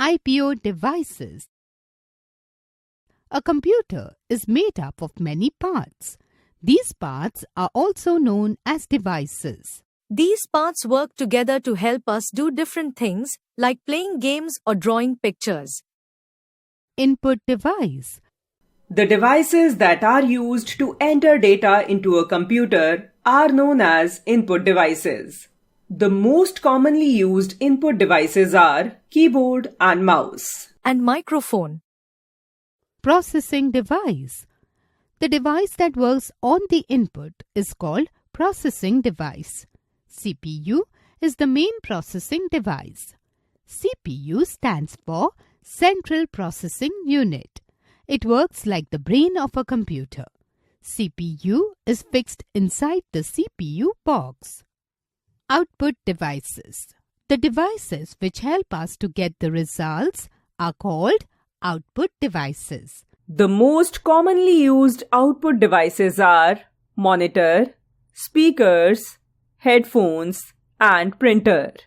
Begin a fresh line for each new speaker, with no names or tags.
IPO devices. A computer is made up of many parts. These parts are also known as devices.
These parts work together to help us do different things like playing games or drawing pictures.
Input device.
The devices that are used to enter data into a computer are known as input devices. The most commonly used input devices are keyboard and mouse.
And microphone.
Processing device. The device that works on the input is called processing device. CPU is the main processing device. CPU stands for Central Processing Unit. It works like the brain of a computer. CPU is fixed inside the CPU box. Output devices. The devices which help us to get the results are called output devices.
The most commonly used output devices are monitor, speakers, headphones, and printer.